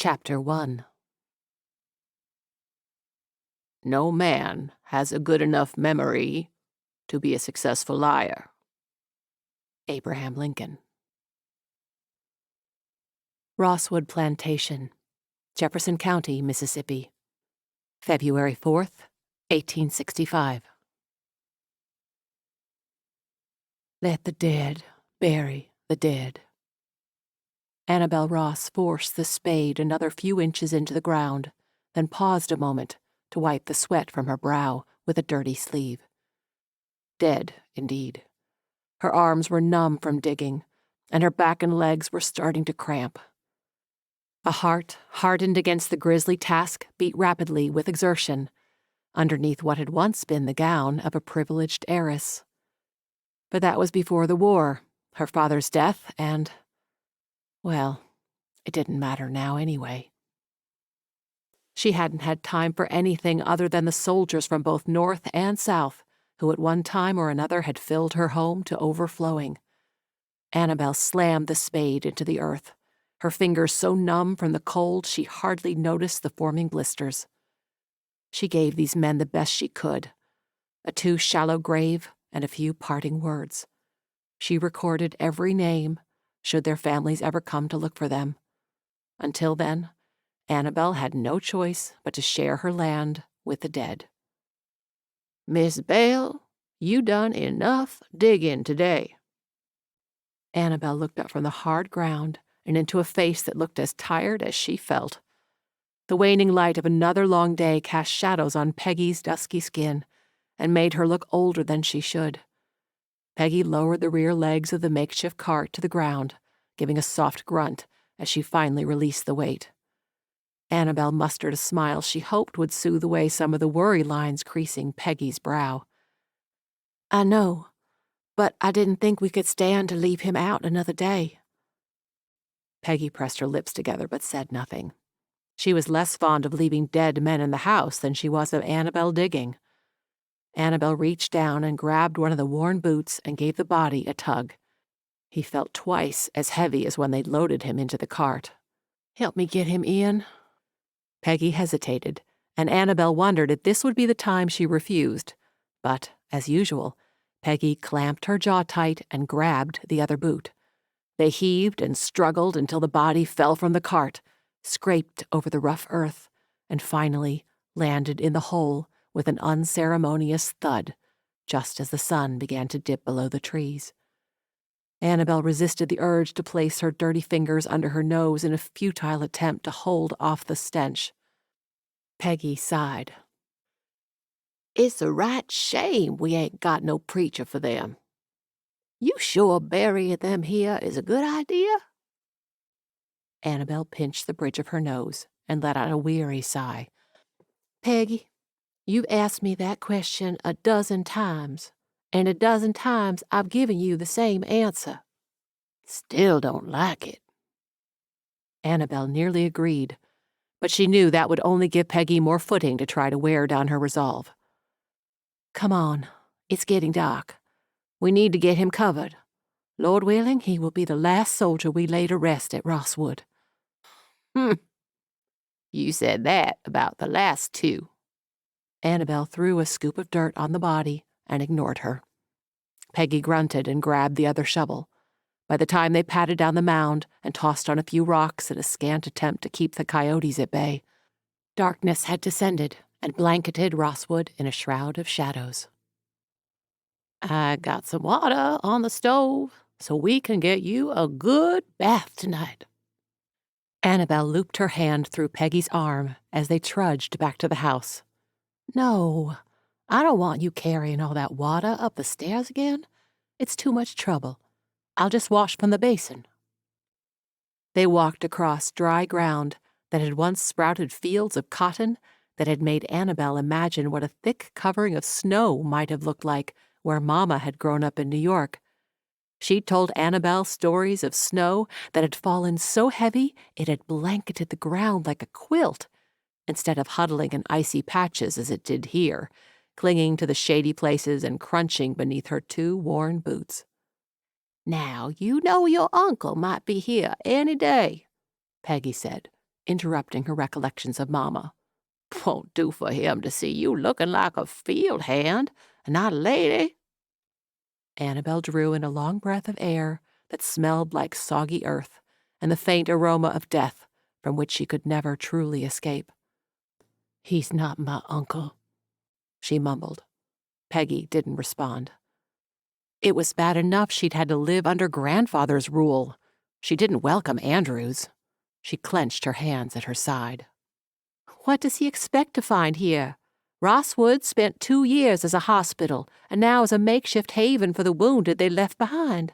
Chapter 1. No man has a good enough memory to be a successful liar. Abraham Lincoln. Rosswood Plantation, Jefferson County, Mississippi, February 4th, 1865. Let the dead bury the dead. Annabelle Ross forced the spade another few inches into the ground, then paused a moment to wipe the sweat from her brow with a dirty sleeve. Dead, indeed. Her arms were numb from digging, and her back and legs were starting to cramp. A heart, hardened against the grisly task, beat rapidly with exertion, underneath what had once been the gown of a privileged heiress. But that was before the war, her father's death, and, well, it didn't matter now anyway. She hadn't had time for anything other than the soldiers from both North and South, who at one time or another had filled her home to overflowing. Annabelle slammed the spade into the earth, her fingers so numb from the cold she hardly noticed the forming blisters. She gave these men the best she could, a too shallow grave and a few parting words. She recorded every name, should their families ever come to look for them. Until then, Annabelle had no choice but to share her land with the dead. "Miss Belle, you done enough digging today." Annabelle looked up from the hard ground and into a face that looked as tired as she felt. The waning light of another long day cast shadows on Peggy's dusky skin and made her look older than she should. Peggy lowered the rear legs of the makeshift cart to the ground, giving a soft grunt as she finally released the weight. Annabelle mustered a smile she hoped would soothe away some of the worry lines creasing Peggy's brow. "I know, but I didn't think we could stand to leave him out another day." Peggy pressed her lips together but said nothing. She was less fond of leaving dead men in the house than she was of Annabelle digging. Annabelle reached down and grabbed one of the worn boots and gave the body a tug. He felt twice as heavy as when they'd loaded him into the cart. "Help me get him in." Peggy hesitated, and Annabelle wondered if this would be the time she refused. But, as usual, Peggy clamped her jaw tight and grabbed the other boot. They heaved and struggled until the body fell from the cart, scraped over the rough earth, and finally landed in the hole with an unceremonious thud, just as the sun began to dip below the trees. Annabelle resisted the urge to place her dirty fingers under her nose in a futile attempt to hold off the stench. Peggy sighed. "It's a right shame we ain't got no preacher for them. You sure burying them here is a good idea?" Annabelle pinched the bridge of her nose and let out a weary sigh. "Peggy, you've asked me that question a dozen times, and a dozen times I've given you the same answer. Still don't like it." Annabelle nearly agreed, but she knew that would only give Peggy more footing to try to wear down her resolve. "Come on, it's getting dark. We need to get him covered. Lord willing, he will be the last soldier we lay to rest at Rosswood." You said that about the last two." Annabelle threw a scoop of dirt on the body and ignored her. Peggy grunted and grabbed the other shovel. By the time they patted down the mound and tossed on a few rocks in a scant attempt to keep the coyotes at bay, darkness had descended and blanketed Rosswood in a shroud of shadows. "I got some water on the stove, so we can get you a good bath tonight." Annabelle looped her hand through Peggy's arm as they trudged back to the house. "No, I don't want you carrying all that water up the stairs again. It's too much trouble. I'll just wash from the basin." They walked across dry ground that had once sprouted fields of cotton that had made Annabelle imagine what a thick covering of snow might have looked like where Mama had grown up in New York. She'd told Annabelle stories of snow that had fallen so heavy it had blanketed the ground like a quilt, instead of huddling in icy patches as it did here, clinging to the shady places and crunching beneath her two worn boots. "Now, you know your uncle might be here any day," Peggy said. interrupting her recollections of Mama. "'Twon't do for him to see you looking like a field hand and not a lady." Annabelle drew in a long breath of air that smelled like soggy earth and the faint aroma of death from which she could never truly escape. "He's not my uncle," she mumbled. Peggy didn't respond. It was bad enough she'd had to live under grandfather's rule. She didn't welcome Andrew's. She clenched her hands at her side. "What does he expect to find here? Rosswood spent 2 years as a hospital and now is a makeshift haven for the wounded they left behind.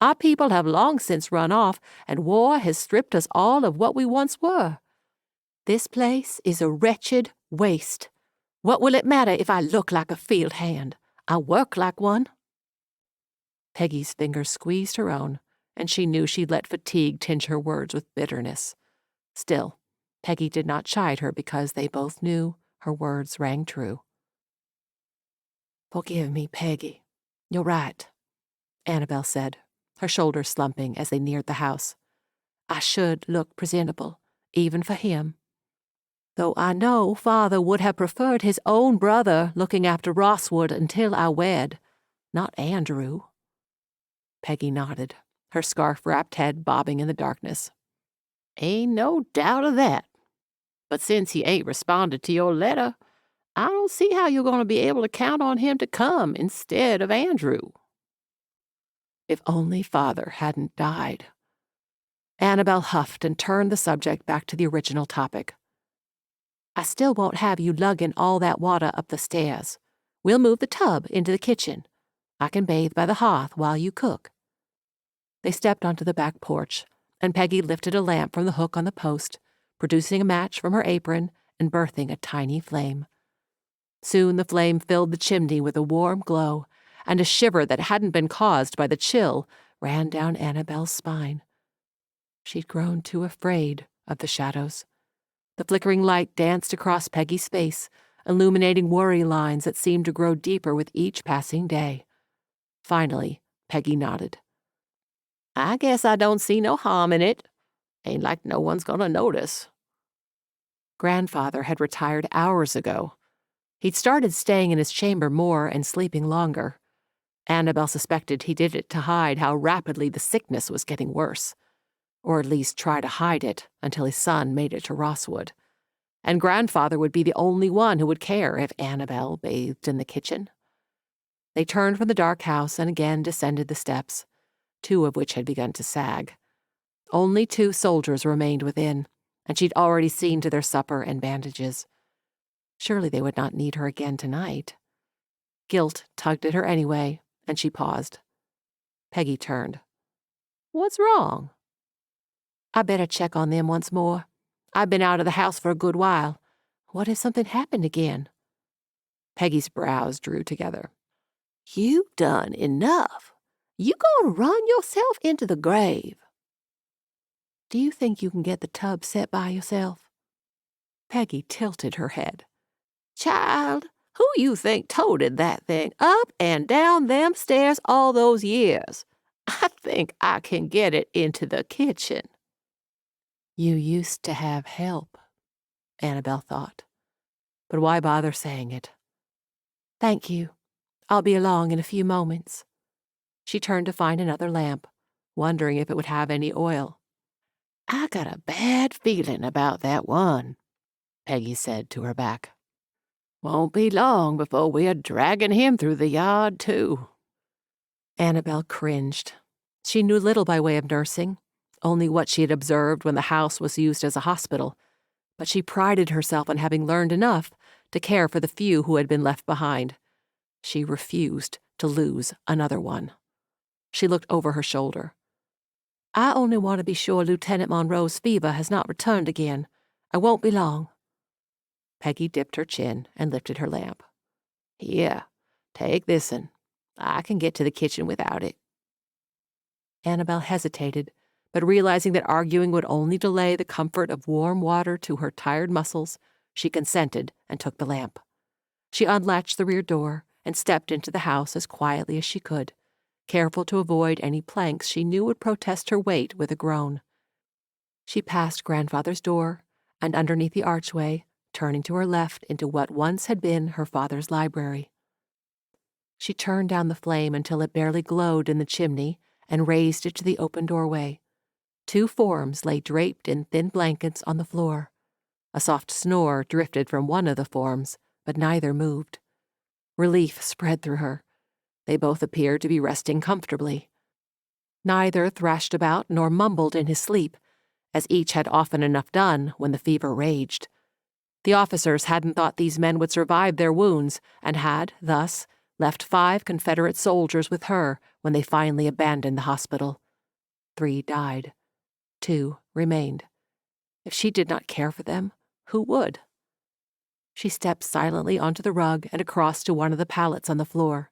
Our people have long since run off, and war has stripped us all of what we once were. This place is a wretched waste. What will it matter if I look like a field hand? I work like one." Peggy's fingers squeezed her own, and she knew she'd let fatigue tinge her words with bitterness. Still, Peggy did not chide her because they both knew her words rang true. "Forgive me, Peggy. You're right," Annabelle said, her shoulders slumping as they neared the house. "I should look presentable, even for him. Though I know Father would have preferred his own brother looking after Rosswood until I wed, not Andrew." Peggy nodded, her scarf-wrapped head bobbing in the darkness. "Ain't no doubt of that. But since he ain't responded to your letter, I don't see how you're going to be able to count on him to come instead of Andrew." If only Father hadn't died. Annabelle huffed and turned the subject back to the original topic. "I still won't have you lugging all that water up the stairs. We'll move the tub into the kitchen. I can bathe by the hearth while you cook." They stepped onto the back porch, and Peggy lifted a lamp from the hook on the post, producing a match from her apron and birthing a tiny flame. Soon the flame filled the chimney with a warm glow, and a shiver that hadn't been caused by the chill ran down Annabelle's spine. She'd grown too afraid of the shadows. The flickering light danced across Peggy's face, illuminating worry lines that seemed to grow deeper with each passing day. Finally, Peggy nodded. "I guess I don't see no harm in it. Ain't like no one's gonna notice." Grandfather had retired hours ago. He'd started staying in his chamber more and sleeping longer. Annabelle suspected he did it to hide how rapidly the sickness was getting worse, or at least try to hide it until his son made it to Rosswood. And Grandfather would be the only one who would care if Annabelle bathed in the kitchen. They turned from the dark house and again descended the steps, 2 of which had begun to sag. Only 2 soldiers remained within, and she'd already seen to their supper and bandages. Surely they would not need her again tonight. Guilt tugged at her anyway, and she paused. Peggy turned. "What's wrong?" "I better check on them once more. I've been out of the house for a good while. What if something happened again?" Peggy's brows drew together. "You've done enough. You gonna run yourself into the grave." "Do you think you can get the tub set by yourself?" Peggy tilted her head. "Child, who you think toted that thing up and down them stairs all those years? I think I can get it into the kitchen." "You used to have help," Annabelle thought. But why bother saying it? "Thank you. I'll be along in a few moments." She turned to find another lamp, wondering if it would have any oil. "I got a bad feeling about that one," Peggy said to her back. "Won't be long before we're dragging him through the yard, too." Annabelle cringed. She knew little by way of nursing, only what she had observed when the house was used as a hospital, but she prided herself on having learned enough to care for the few who had been left behind. She refused to lose another one. She looked over her shoulder. "I only want to be sure Lieutenant Monroe's fever has not returned again. I won't be long." Peggy dipped her chin and lifted her lamp. "Here, take this'n. I can get to the kitchen without it." Annabelle hesitated, but realizing that arguing would only delay the comfort of warm water to her tired muscles, she consented and took the lamp. She unlatched the rear door and stepped into the house as quietly as she could, careful to avoid any planks she knew would protest her weight with a groan. She passed Grandfather's door, and underneath the archway, turning to her left into what once had been her father's library. She turned down the flame until it barely glowed in the chimney and raised it to the open doorway. 2 forms lay draped in thin blankets on the floor. A soft snore drifted from one of the forms, but neither moved. Relief spread through her. They both appeared to be resting comfortably. Neither thrashed about nor mumbled in his sleep, as each had often enough done when the fever raged. The officers hadn't thought these men would survive their wounds, and had, thus, left 5 Confederate soldiers with her when they finally abandoned the hospital. 3 died. 2 remained. If she did not care for them, who would? She stepped silently onto the rug and across to one of the pallets on the floor.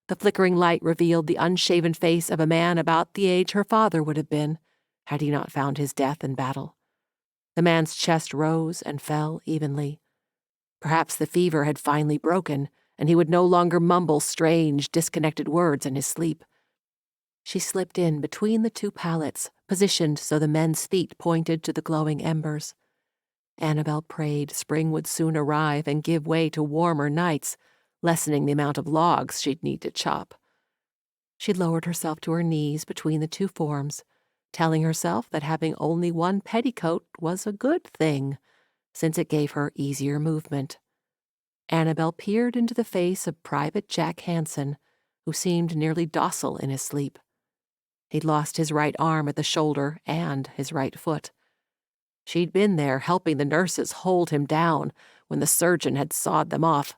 The flickering light revealed the unshaven face of a man about the age her father would have been, had he not found his death in battle. The man's chest rose and fell evenly. Perhaps the fever had finally broken, and he would no longer mumble strange, disconnected words in his sleep. She slipped in between the 2 pallets, positioned so the men's feet pointed to the glowing embers. Annabelle prayed spring would soon arrive and give way to warmer nights, lessening the amount of logs she'd need to chop. She lowered herself to her knees between the 2 forms, telling herself that having only 1 petticoat was a good thing, since it gave her easier movement. Annabelle peered into the face of Private Jack Hansen, who seemed nearly docile in his sleep. He'd lost his right arm at the shoulder and his right foot. She'd been there helping the nurses hold him down when the surgeon had sawed them off,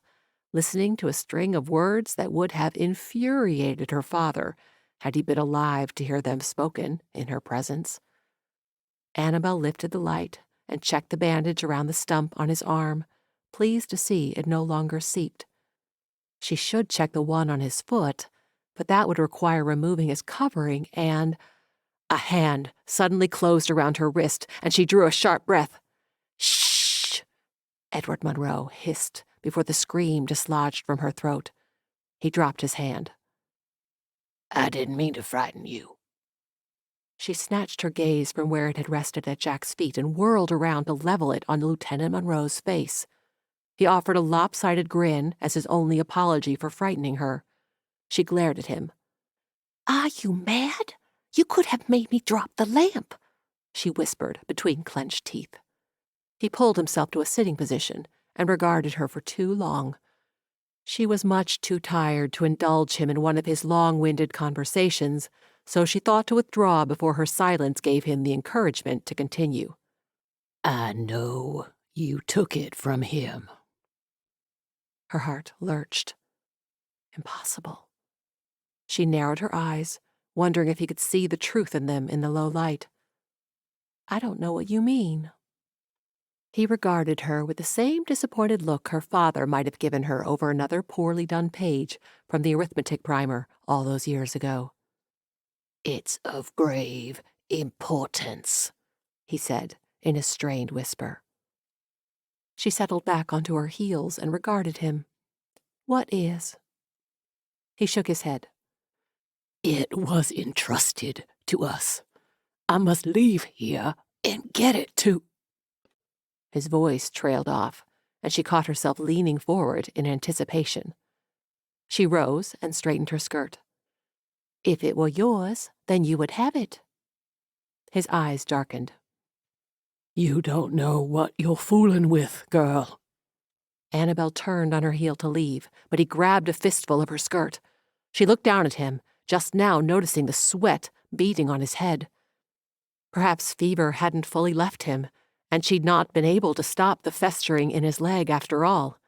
listening to a string of words that would have infuriated her father had he been alive to hear them spoken in her presence. Annabelle lifted the light and checked the bandage around the stump on his arm, pleased to see it no longer seeped. She should check the one on his foot, but that would require removing his covering and— A hand suddenly closed around her wrist, and she drew a sharp breath. "Shh!" Edward Monroe hissed before the scream dislodged from her throat. He dropped his hand. "I didn't mean to frighten you." She snatched her gaze from where it had rested at Jack's feet and whirled around to level it on Lieutenant Monroe's face. He offered a lopsided grin as his only apology for frightening her. She glared at him. "Are you mad? You could have made me drop the lamp," she whispered between clenched teeth. He pulled himself to a sitting position and regarded her for too long. She was much too tired to indulge him in one of his long-winded conversations, so she thought to withdraw before her silence gave him the encouragement to continue. "I know you took it from him." Her heart lurched. Impossible. She narrowed her eyes, wondering if he could see the truth in them in the low light. "I don't know what you mean." He regarded her with the same disappointed look her father might have given her over another poorly done page from the arithmetic primer all those years ago. "It's of grave importance," he said in a strained whisper. She settled back onto her heels and regarded him. "What is?" He shook his head. "It was entrusted to us. I must leave here and get it to—" His voice trailed off, and she caught herself leaning forward in anticipation. She rose and straightened her skirt. "If it were yours, then you would have it." His eyes darkened. "You don't know what you're fooling with, girl." Annabelle turned on her heel to leave, but he grabbed a fistful of her skirt. She looked down at him, just now noticing the sweat beading on his head. Perhaps fever hadn't fully left him, and she'd not been able to stop the festering in his leg after all.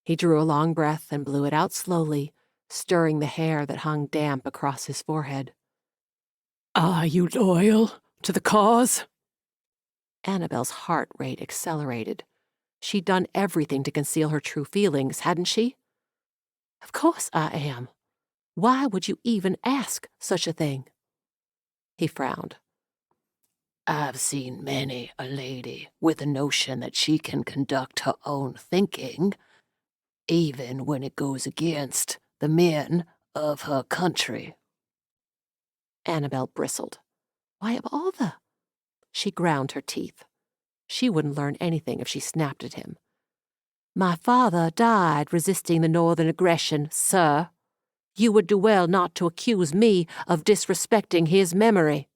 He drew a long breath and blew it out slowly, stirring the hair that hung damp across his forehead. "Are you loyal to the cause?" Annabelle's heart rate accelerated. She'd done everything to conceal her true feelings, hadn't she? "Of course I am. Why would you even ask such a thing?" He frowned. "I've seen many a lady with the notion that she can conduct her own thinking, even when it goes against the men of her country." Annabelle bristled. Why, of all the— She ground her teeth. She wouldn't learn anything if she snapped at him. "My father died resisting the Northern aggression, sir. You would do well not to accuse me of disrespecting his memory."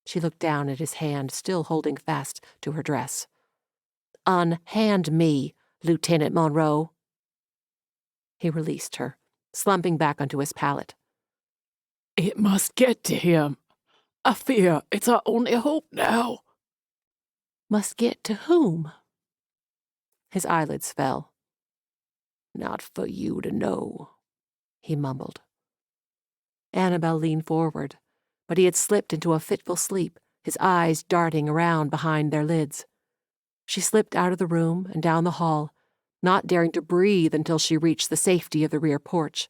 She looked down at his hand, still holding fast to her dress. "Unhand me, Lieutenant Monroe." He released her, slumping back onto his pallet. "It must get to him. I fear it's our only hope now." "Must get to whom?" His eyelids fell. "Not for you to know," he mumbled. Annabelle leaned forward, but he had slipped into a fitful sleep, his eyes darting around behind their lids. She slipped out of the room and down the hall, not daring to breathe until she reached the safety of the rear porch.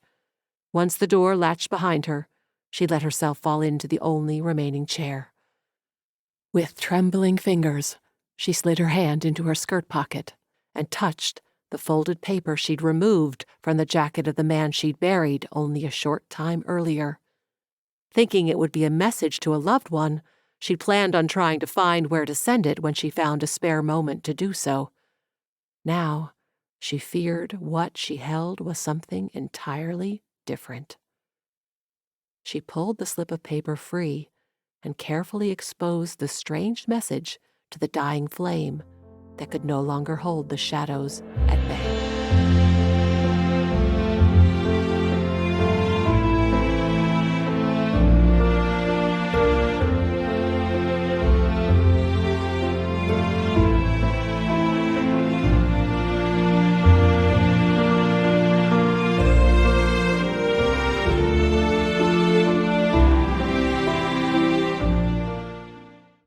Once the door latched behind her, she let herself fall into the only remaining chair. With trembling fingers, she slid her hand into her skirt pocket and touched the folded paper she'd removed from the jacket of the man she'd buried only a short time earlier. Thinking it would be a message to a loved one, she'd planned on trying to find where to send it when she found a spare moment to do so. Now, she feared what she held was something entirely different. She pulled the slip of paper free and carefully exposed the strange message to the dying flame that could no longer hold the shadows at bay.